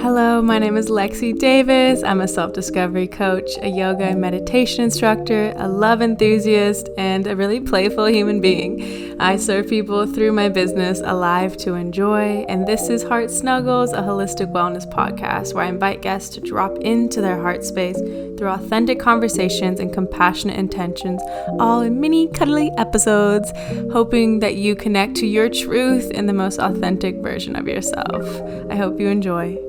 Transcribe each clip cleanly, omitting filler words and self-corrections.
Hello, my name is Lexi Davis. I'm a self-discovery coach, a yoga and meditation instructor, a love enthusiast, and a really playful human being. I serve people through my business, Alive to Enjoy, and this is Heart Snuggles, a holistic wellness podcast where I invite guests to drop into their heart space through authentic conversations and compassionate intentions, all in mini cuddly episodes, hoping that you connect to your truth in the most authentic version of yourself. I hope you enjoy.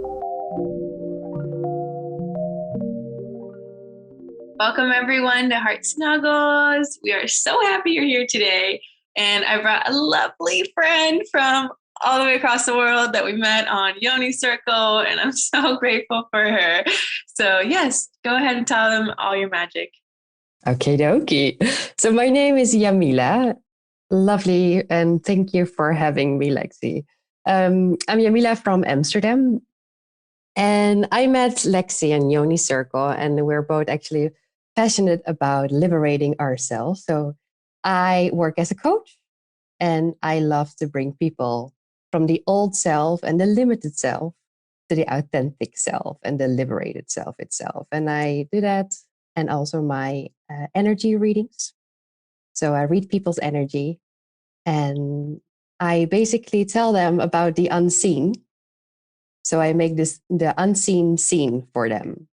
Welcome everyone to Heart Snuggles. We are so happy you're here today. And I brought a lovely friend from all the way across the world that we met on Yoni Circle, and I'm so grateful for her. So yes, go ahead and tell them all your magic. Okie dokie. So my name is Jamila. Lovely, and thank you for having me, Lexi. I'm Jamila from Amsterdam, and I met Lexi in Yoni Circle, and we're both actually passionate about liberating ourselves. So I work as a coach, and I love to bring people from the old self and the limited self to the authentic self and the liberated self itself. And I do that, and also my energy readings. So I read people's energy, and I basically tell them about the unseen. So I make the unseen seen for them.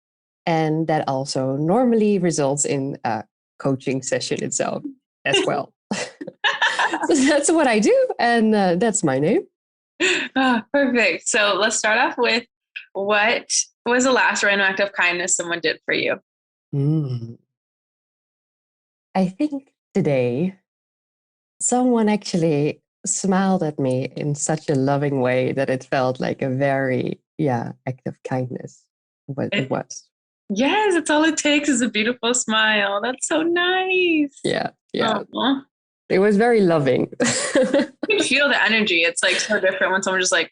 And that also normally results in a coaching session itself as well. So that's what I do. And that's my name. Oh, perfect. So let's start off with, what was the last random act of kindness someone did for you? I think today someone actually smiled at me in such a loving way that it felt like a very, act of kindness. What it was. Yes, it's all it takes is a beautiful smile. That's so nice. Yeah. Aww. It was very loving. You can feel the energy. It's like so different when someone just like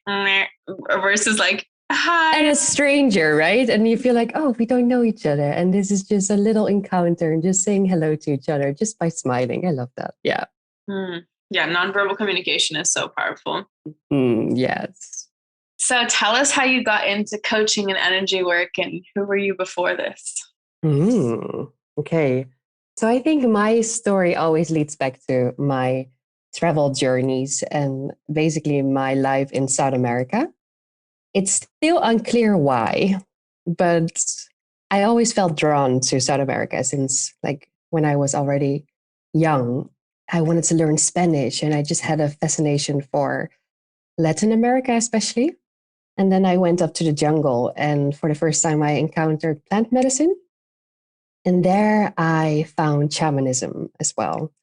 versus like hi. And a stranger, right? And you feel like, oh, we don't know each other. And this is just a little encounter and just saying hello to each other just by smiling. I love that. Yeah. Yeah, nonverbal communication is so powerful. Yes. So tell us how you got into coaching and energy work, and who were you before this? Okay. So I think my story always leads back to my travel journeys and basically my life in South America. It's still unclear why, but I always felt drawn to South America since like when I was already young. I wanted to learn Spanish and I just had a fascination for Latin America, especially. And then I went up to the jungle, and for the first time, I encountered plant medicine. And there I found shamanism as well.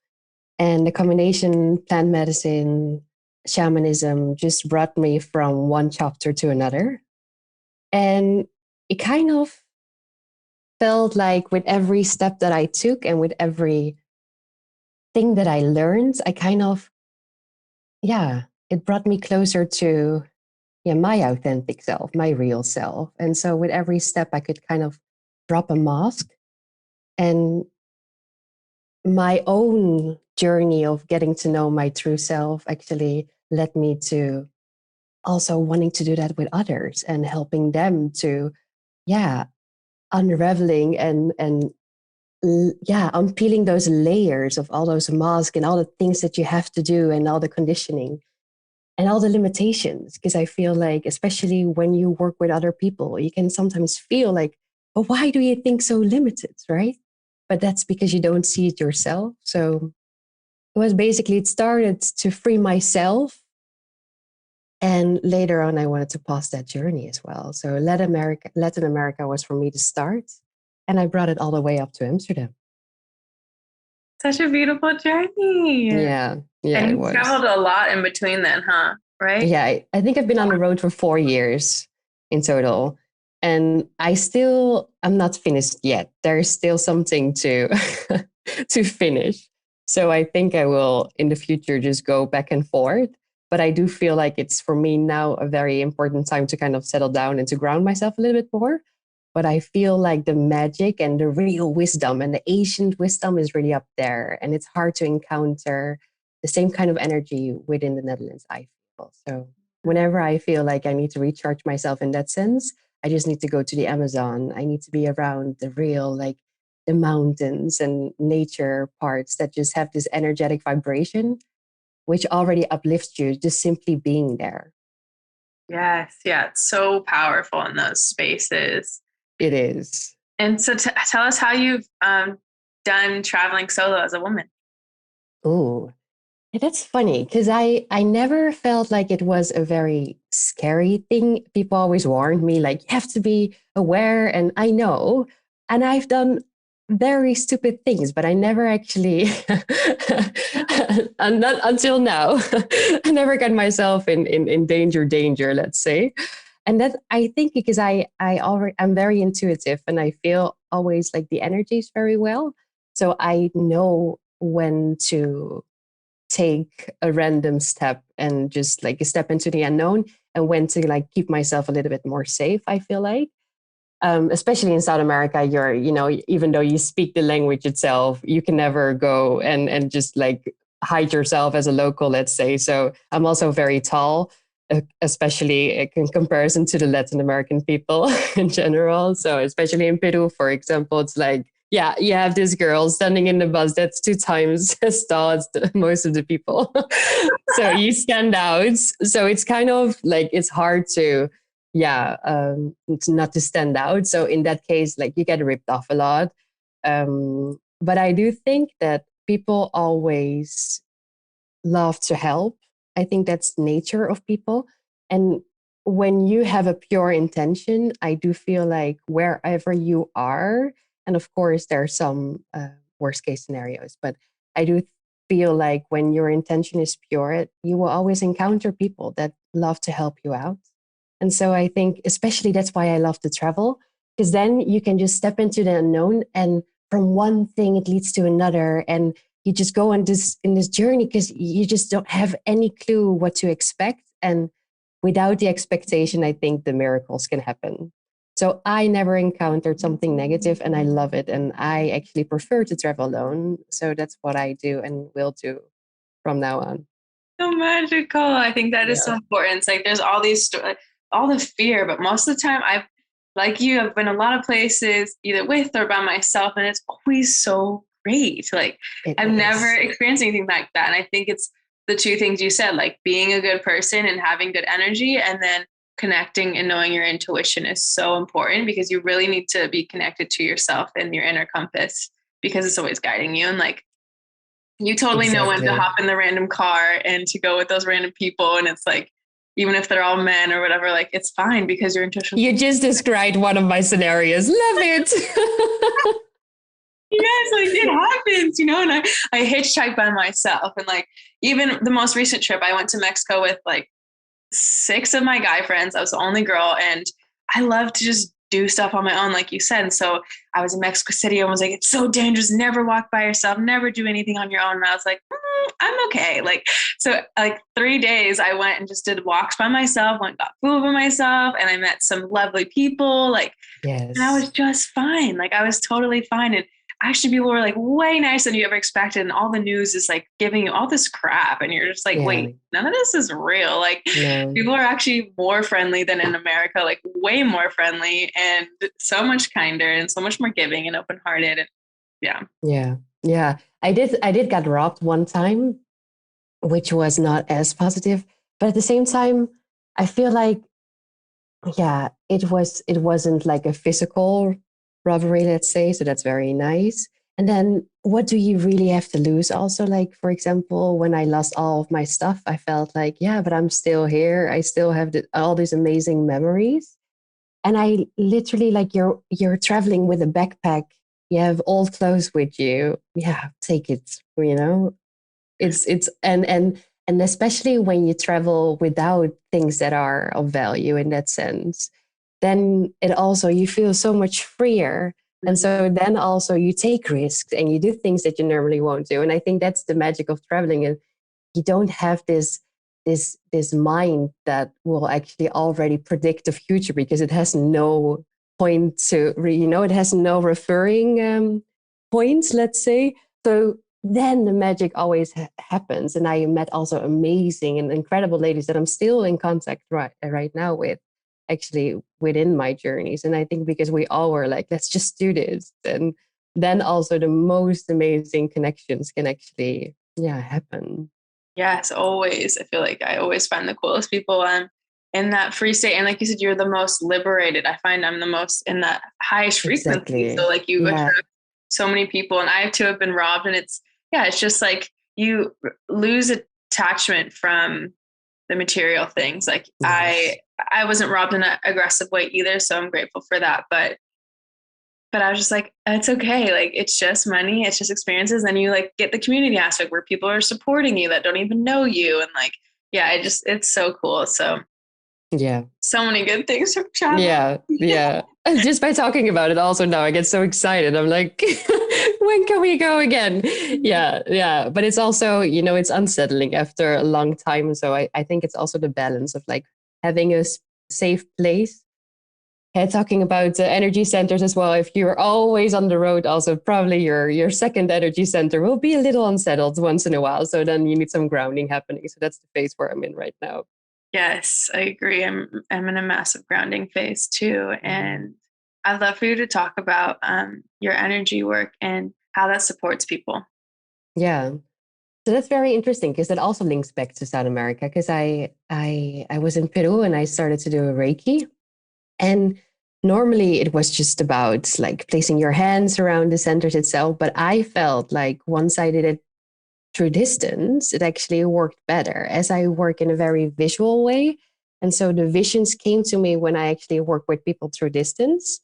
And the combination plant medicine, shamanism just brought me from one chapter to another. And it kind of felt like with every step that I took and with every thing that I learned, I kind of, it brought me closer to my authentic self, my real self. And so with every step, I could kind of drop a mask. And my own journey of getting to know my true self actually led me to also wanting to do that with others and helping them to, unraveling and unpeeling those layers of all those masks and all the things that you have to do and all the conditioning and all the limitations. Because I feel like, especially when you work with other people, you can sometimes feel like, oh, why do you think so limited, right? But that's because you don't see it yourself. So it started to free myself. And later on, I wanted to pause that journey as well. So Latin America was for me to start. And I brought it all the way up to Amsterdam. Such a beautiful journey. Yeah, and it you was. traveled a lot in between then, huh? Right? Yeah, I think I've been on the road for 4 years in total. And I'm not finished yet. There's still something to to finish. So I think I will in the future just go back and forth. But I do feel like it's for me now a very important time to kind of settle down and to ground myself a little bit more. But I feel like the magic and the real wisdom and the ancient wisdom is really up there. And it's hard to encounter the same kind of energy within the Netherlands, I feel. So Whenever I feel like I need to recharge myself in that sense, I just need to go to the Amazon. I need to be around the real, like the mountains and nature parts that just have this energetic vibration, which already uplifts you just simply being there. Yes, yeah, it's so powerful in those spaces. It is. And so, tell us how you've done traveling solo as a woman. Ooh, yeah, that's funny because I never felt like it was a very scary thing. People always warned me like you have to be aware, and I know, and I've done very stupid things, but I never actually, and not until now, I never got myself in danger, let's say. And that I think because I already I'm very intuitive and I feel always like the energies very well, so I know when to take a random step and just like step into the unknown, and when to like keep myself a little bit more safe, I feel like, especially in South America, you're, even though you speak the language itself, you can never go and just like hide yourself as a local, let's say. So I'm also very tall, especially in comparison to the Latin American people in general. So especially in Peru, for example, it's like, yeah, you have this girl standing in the bus that's 2 times as tall as most of the people. So you stand out. So it's kind of like it's hard to, yeah, not to stand out. So in that case, like you get ripped off a lot. But I do think that people always love to help. I think that's nature of people. And when you have a pure intention, I do feel like wherever you are, and of course there are some worst case scenarios, but I do feel like when your intention is pure, you will always encounter people that love to help you out. And so I think, especially that's why I love to travel, because then you can just step into the unknown, and from one thing it leads to another, and you just go on this in this journey because you just don't have any clue what to expect. And without the expectation, I think the miracles can happen. So I never encountered something negative, and I love it. And I actually prefer to travel alone. So that's what I do and will do from now on. So magical. I think that is so Yeah. important. It's like there's all these, like, all the fear, but most of the time, like you, I've been a lot of places either with or by myself, and it's always so great. Like It I've never is. experienced anything like that. And I think it's the two things you said, like being a good person and having good energy, and then connecting and knowing your intuition is so important because you really need to be connected to yourself and your inner compass because it's always guiding you. And like you totally know when to Exactly. hop in the random car and to go with those random people. And it's like, even if they're all men or whatever, like it's fine because your intuition's You just described one of my scenarios. Love it. yes, like it happens, and I hitchhiked by myself. And like even the most recent trip, I went to Mexico with like six of my guy friends. I was the only girl, and I love to just do stuff on my own, like you said. And so I was in Mexico City and was like, it's so dangerous. Never walk by yourself. Never do anything on your own. And I was like, I'm okay. Like, so like 3 days I went and just did walks by myself, went and got food by myself. And I met some lovely people. Like, and I Yes. was just fine. Like I was totally fine. And actually people were like way nicer than you ever expected. And all the news is like giving you all this crap. And you're just like, Yeah. wait, none of this is real. Like No. people are actually more friendly than in America, like way more friendly and so much kinder and so much more giving and open hearted. And yeah. Yeah. Yeah. I did get robbed one time, which was not as positive. But at the same time, I feel like, yeah, it wasn't like a physical robbery, let's say. So that's very nice. And then what do you really have to lose? Also, like for example, when I lost all of my stuff, I felt like, yeah, but I'm still here. I still have all these amazing memories. And I literally, like, you're traveling with a backpack. You have old clothes with you. Yeah, take it. It's and especially when you travel without things that are of value in that sense, then it also you feel so much freer. And so then also you take risks and you do things that you normally won't do. And I think that's the magic of traveling. And you don't have this mind that will actually already predict the future because it has no point to it has no referring points, let's say. So then the magic always happens. And I met also amazing and incredible ladies that I'm still in contact right now with, actually within my journeys. And I think because we all were like, let's just do this. And then also the most amazing connections can actually, yeah, happen. Yes, always. I feel like I always find the coolest people in that free state. And like you said, you're the most liberated. I find I'm the most in that highest frequency. So Exactly. like you Yeah, attract so many people, and I too have been robbed. And yeah, it's just like you lose attachment from the material things. Like yes. I wasn't robbed in an aggressive way either. So I'm grateful for that. But I was just like, it's okay. Like, it's just money, it's just experiences. And you like get the community aspect where people are supporting you that don't even know you. And like, yeah, it's so cool. So, Yeah. so many good things from travel. Yeah. Yeah. Just by talking about it, also now I get so excited. I'm like, when can we go again? Yeah. Yeah. But it's also, it's unsettling after a long time. So I think it's also the balance of like having a safe place. Talking about energy centers as well. If you're always on the road, also probably your second energy center will be a little unsettled once in a while. So then you need some grounding happening. So that's the phase where I'm in right now. Yes, I agree. I'm in a massive grounding phase too. And I'd love for you to talk about your energy work and how that supports people. Yeah. So that's very interesting because that also links back to South America because I was in Peru and I started to do a Reiki. And normally it was just about like placing your hands around the centers itself. But I felt like once I did it through distance, it actually worked better as I work in a very visual way. And so the visions came to me when I actually work with people through distance.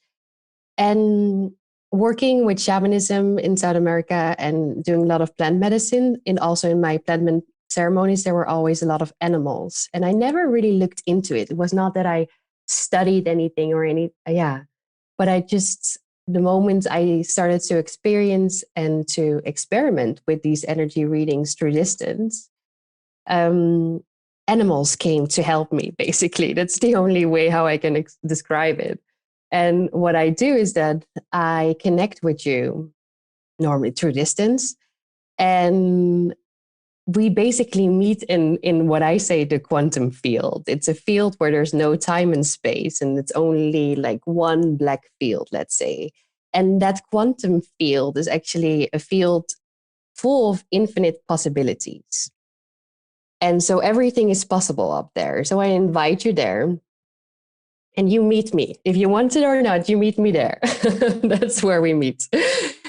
And working with shamanism in South America and doing a lot of plant medicine, and also in my ceremonies, there were always a lot of animals. And I never really looked into it. It was not that I studied anything or yeah, but I just, the moment I started to experience and to experiment with these energy readings through distance, um, animals came to help me, basically. That's the only way how I can describe it. And what I do is that I connect with you normally through distance. And we basically meet in what I say the quantum field. It's a field where there's no time and space, and it's only like one black field, let's say. And that quantum field is actually a field full of infinite possibilities. And so everything is possible up there. So I invite you there and you meet me. If you want it or not, you meet me there. That's where we meet.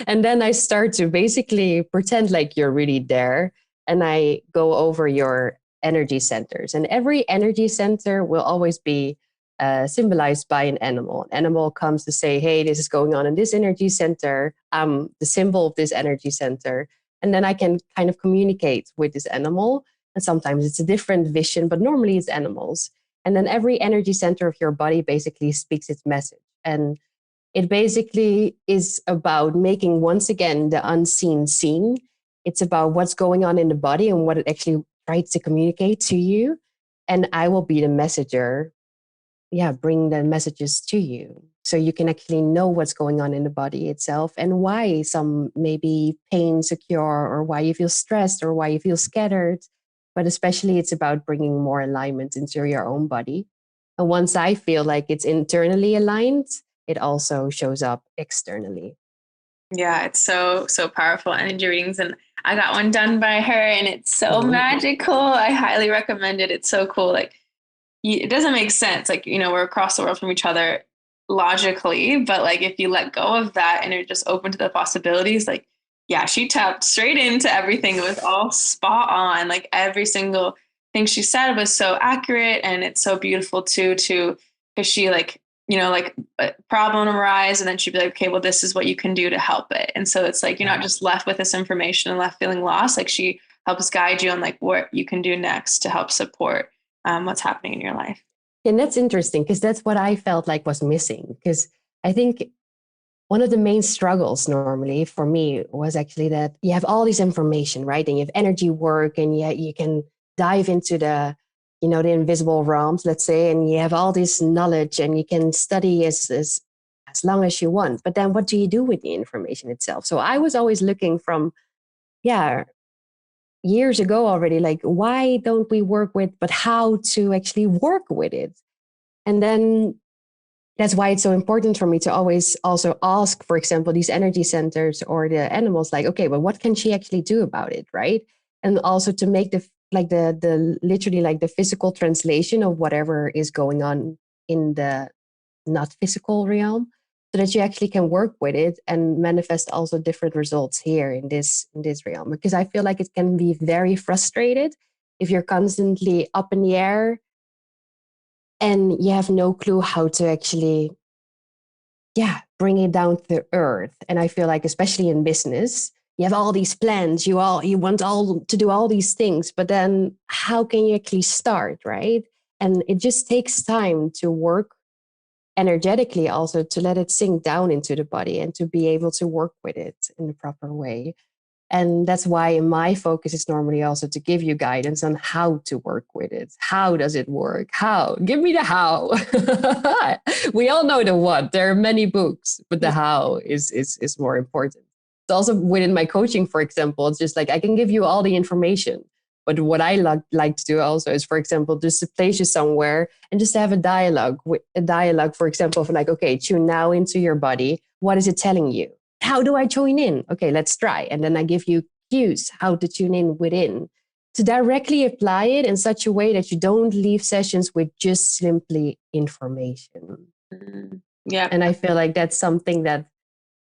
And then I start to basically pretend like you're really there. And I go over your energy centers. And every energy center will always be symbolized by an animal. An animal comes to say, hey, this is going on in this energy center. I'm the symbol of this energy center. And then I can kind of communicate with this animal. And sometimes it's a different vision, but normally it's animals. And then every energy center of your body basically speaks its message. And it basically is about making, once again, the unseen seen. It's about what's going on in the body and what it actually tries to communicate to you. And I will be the messenger, yeah, bring the messages to you. So you can actually know what's going on in the body itself and why some maybe pain secure or why you feel stressed or why you feel scattered. But especially it's about bringing more alignment into your own body. And once I feel like it's internally aligned, it also shows up externally. Yeah, it's so powerful energy readings, and I got one done by her, and it's so magical. I highly recommend it. It's so cool. Like it doesn't make sense. Like we're across the world from each other logically, but like if you let go of that and you're just open to the possibilities, like yeah, she tapped straight into everything. It was all spot on. Like every single thing she said was so accurate, and it's so beautiful too. Because she like like a problem arise, and then she'd be like, okay, well, this is what you can do to help it. And so it's like you're not just left with this information and left feeling lost. Like she helps guide you on like what you can do next to help support what's happening in your life. And that's interesting because that's what I felt like was missing. Because I think one of the main struggles normally for me was actually that you have all this information, right? And you have energy work and yet you can dive into the invisible realms, let's say, and you have all this knowledge and you can study as long as you want. But then what do you do with the information itself? So I was always looking from, yeah, years ago already, like, why don't we work with, but how to actually work with it? And then that's why it's so important for me to always also ask, for example, these energy centers or the animals, like, okay, but what can she actually do about it, right? And also to make the literally like the physical translation of whatever is going on in the not physical realm, so that you actually can work with it and manifest also different results here in this realm. Because I feel like it can be very frustrated if you're constantly up in the air and you have no clue how to actually, yeah, bring it down to earth. And I feel like, especially in business, you have all these plans, you want all to do all these things, but then how can you actually start, right? And it just takes time to work energetically, also to let it sink down into the body and to be able to work with it in the proper way. And that's why my focus is normally also to give you guidance on how to work with it. How does it work? How? Give me the how. We all know the what. There are many books, but the how is more important. It's also within my coaching, for example, it's just like I can give you all the information. But what I like to do also is, for example, just to place you somewhere and just to have a dialogue, for example, of like, okay, tune now into your body. What is it telling you? How do I join in? Okay, let's try. And then I give you cues how to tune in within, to directly apply it in such a way that you don't leave sessions with just simply information. Yeah. And I feel like that's something that,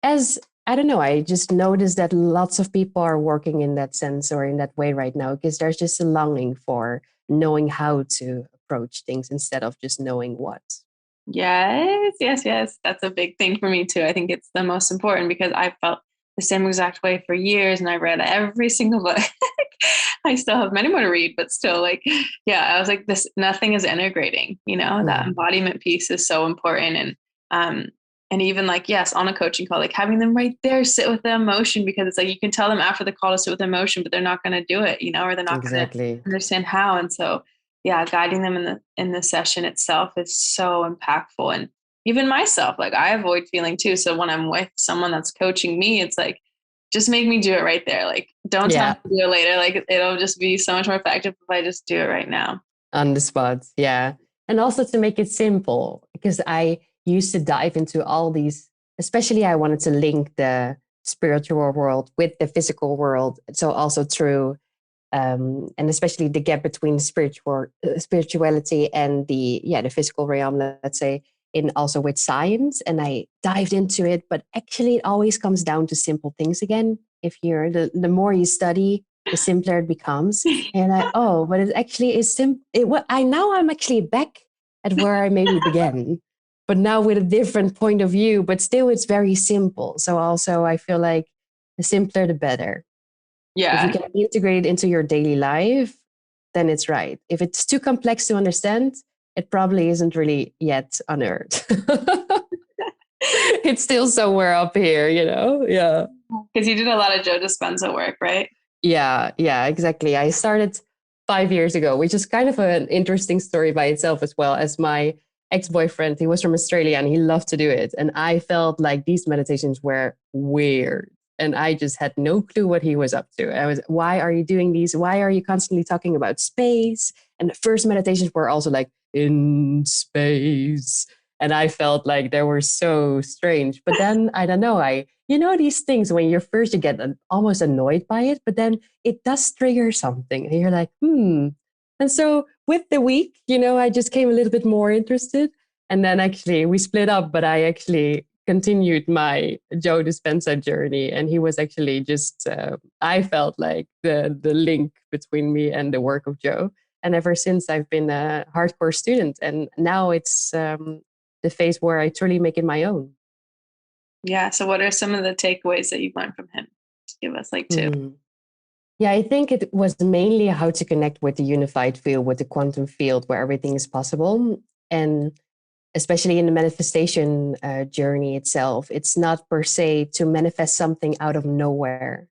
as I don't know, I just noticed that lots of people are working in that sense or in that way right now, because there's just a longing for knowing how to approach things instead of just knowing what. Yes, yes, yes. That's a big thing for me too. I think it's the most important because I felt the same exact way for years and I read every single book. I still have many more to read, but still, like, yeah, I was like, this, nothing is integrating, that embodiment piece is so important. Um, and even like, yes, on a coaching call, like having them right there, sit with the emotion, because it's like, you can tell them after the call to sit with emotion, but they're not going to do it, or they're not going to Exactly. understand how. And so, yeah, guiding them in the session itself is so impactful. And even myself, like I avoid feeling too. So when I'm with someone that's coaching me, it's like, just make me do it right there. Like, don't tell me to do it later. Like, it'll just be so much more effective if I just do it right now. On the spot. Yeah. And also to make it simple, because I used to dive into all these, especially I wanted to link the spiritual world with the physical world. So also through, and especially the gap between spirituality and the physical realm, let's say, in also with science. And I dived into it, but actually it always comes down to simple things again. If you're the more you study, the simpler it becomes. And but it actually is simple. I'm actually back at where I maybe began, but now with a different point of view. But still, it's very simple. So also, I feel like the simpler, the better. If you Yeah. can integrate it into your daily life, then it's right. If it's too complex to understand, it probably isn't really yet on Earth. It's still somewhere up here, Yeah. Because you did a lot of Joe Dispenza work, right? Yeah, exactly. I started 5 years ago, which is kind of an interesting story by itself as well. As my ex-boyfriend, he was from Australia and he loved to do it. And I felt like these meditations were weird. And I just had no clue what he was up to. Why are you doing these? Why are you constantly talking about space? And the first meditations were also like, in space. And I felt like they were so strange. But then I don't know, these things when you're first, you get almost annoyed by it, but then it does trigger something. And you're like, hmm. And so with the week, I just came a little bit more interested. And then actually we split up, but I actually continued my Joe Dispenza journey. And he was actually just, I felt like the link between me and the work of Joe. And ever since, I've been a hardcore student. And now it's the phase where I truly make it my own. Yeah. So what are some of the takeaways that you've learned from him? Just give us like two. Yeah, I think it was mainly how to connect with the unified field, with the quantum field where everything is possible. And especially in the manifestation journey itself, it's not per se to manifest something out of nowhere.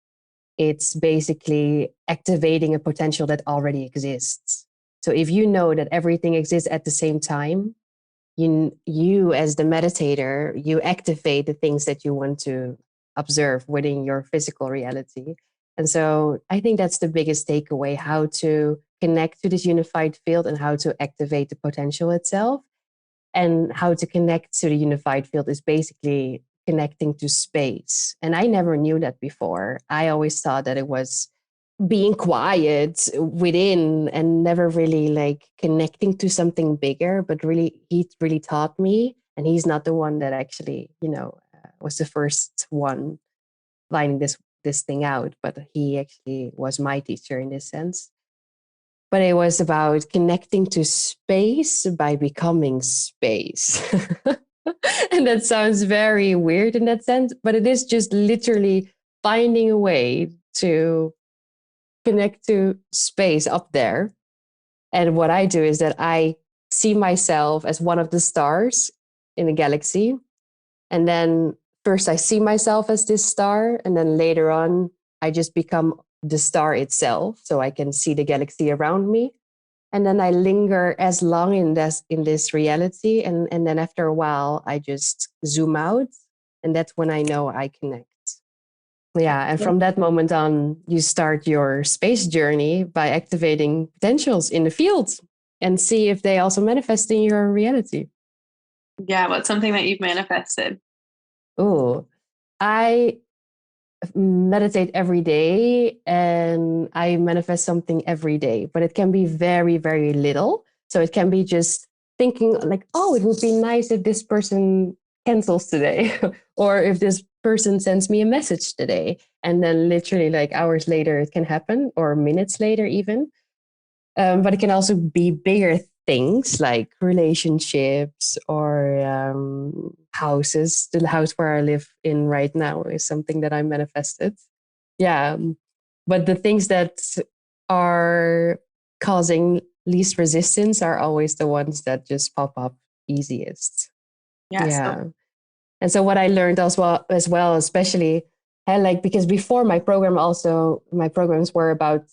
It's basically activating a potential that already exists. So if you know that everything exists at the same time, you as the meditator, you activate the things that you want to observe within your physical reality. And so I think that's the biggest takeaway, how to connect to this unified field and how to activate the potential itself. And how to connect to the unified field is basically connecting to space. And I never knew that before. I always thought that it was being quiet within and never really like connecting to something bigger. But really, he really taught me. And he's not the one that actually, was the first one finding this thing out, but he actually was my teacher in this sense. But it was about connecting to space by becoming space. And that sounds very weird in that sense, but it is just literally finding a way to connect to space up there. And what I do is that I see myself as one of the stars in a galaxy. And then first I see myself as this star, and then later on, I just become the star itself, so I can see the galaxy around me. And then I linger as long in this reality, and then after a while, I just zoom out, and that's when I know I connect. Yeah, and from that moment on, you start your space journey by activating potentials in the field and see if they also manifest in your reality. Yeah, what's something that you've manifested? Oh, I meditate every day and I manifest something every day, but it can be very, very little. So it can be just thinking like, oh, it would be nice if this person cancels today, or if this person sends me a message today. And then literally like hours later, it can happen, or minutes later, even. But it can also be bigger things like relationships or houses. The house where I live in right now is something that I manifested. Yeah. But the things that are causing least resistance are always the ones that just pop up easiest. Yes. Yeah. And so what I learned as well, especially like because before my programs were about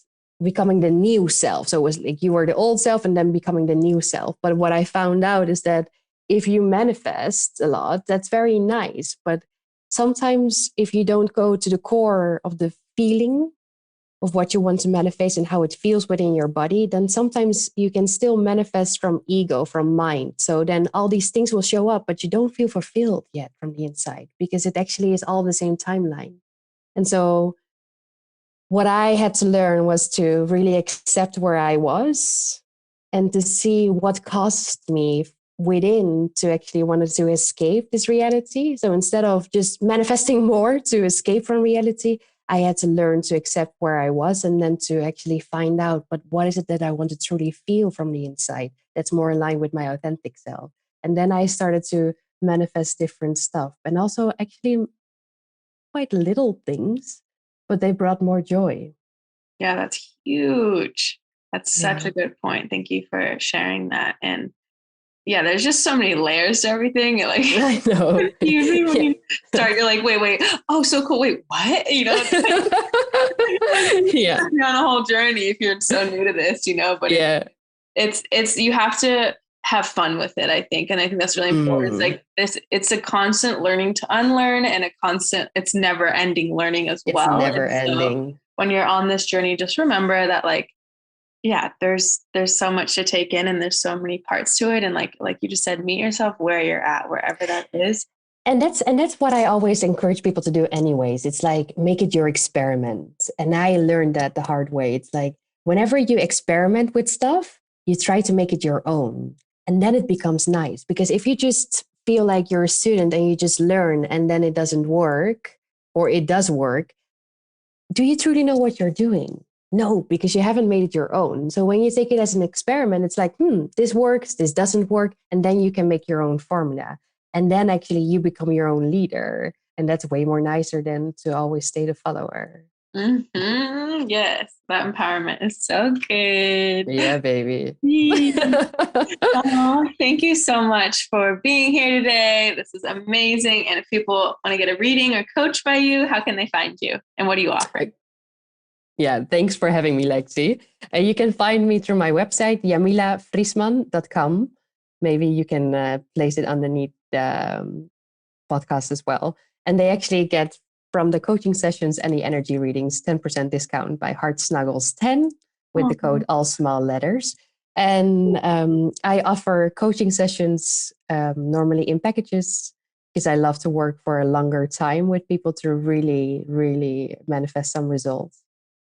becoming the new self. So it was like you were the old self and then becoming the new self. But what I found out is that if you manifest a lot, that's very nice. But sometimes if you don't go to the core of the feeling of what you want to manifest and how it feels within your body, then sometimes you can still manifest from ego, from mind. So then all these things will show up, but you don't feel fulfilled yet from the inside because it actually is all the same timeline. And so what I had to learn was to really accept where I was and to see what caused me within to actually wanted to escape this reality. So instead of just manifesting more to escape from reality, I had to learn to accept where I was and then to actually find out, but what is it that I want to truly feel from the inside that's more aligned with my authentic self? And then I started to manifest different stuff and also actually quite little things, but they brought more joy. Yeah, that's huge. That's such Yeah. a good point. Thank you for sharing that. And yeah, there's just so many layers to everything. You're like, I know. usually when Yeah. you start, you're like, wait, oh, so cool. Wait, what? Yeah. You're on a whole journey if you're so new to this, but Yeah. it's you have to have fun with it, I think. And I think that's really important. It's like this, it's a constant learning to unlearn and it's never ending learning as It's well. never And so ending. when you're on this journey, just remember that yeah, there's so much to take in and there's so many parts to it. And like you just said, meet yourself where you're at, wherever that is. And that's what I always encourage people to do anyways. It's like make it your experiment. And I learned that the hard way. It's like whenever you experiment with stuff, you try to make it your own. And then it becomes nice. Because if you just feel like you're a student and you just learn and then it doesn't work or it does work, do you truly know what you're doing? No, because you haven't made it your own. So when you take it as an experiment, it's like, this works, this doesn't work. And then you can make your own formula. And then actually you become your own leader. And that's way more nicer than to always stay the follower. Mm-hmm. Yes, that empowerment is so good. Yeah, baby. Oh, thank you so much for being here today. This is amazing. And if people want to get a reading or coach by you, how can they find you? And what do you offer? Yeah, thanks for having me, Lexi. You can find me through my website, jamilavriesman.com. Maybe you can place it underneath the podcast as well. And they actually get from the coaching sessions and the energy readings, 10% discount by Heart Snuggles 10 with the code all small letters. And I offer coaching sessions normally in packages because I love to work for a longer time with people to really, really manifest some results.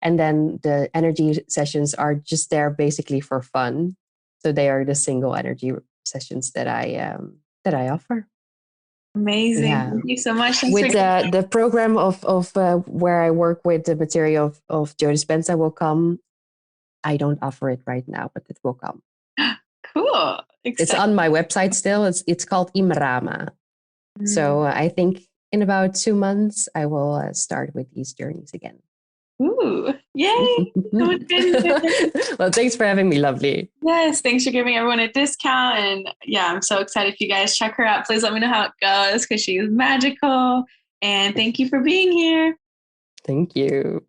And then the energy sessions are just there basically for fun. So they are the single energy sessions that I offer. Amazing. Yeah. Thank you so much. With the program of where I work with the material of Joe Dispenza will come. I don't offer it right now, but it will come. Cool. It's on my website still. It's called Imrama. So I think in about 2 months, I will start with these journeys again. Ooh, yay. Well, thanks for having me, lovely. Yes, thanks for giving everyone a discount. And yeah, I'm so excited if you guys check her out. Please let me know how it goes because she's magical. And thank you for being here. Thank you.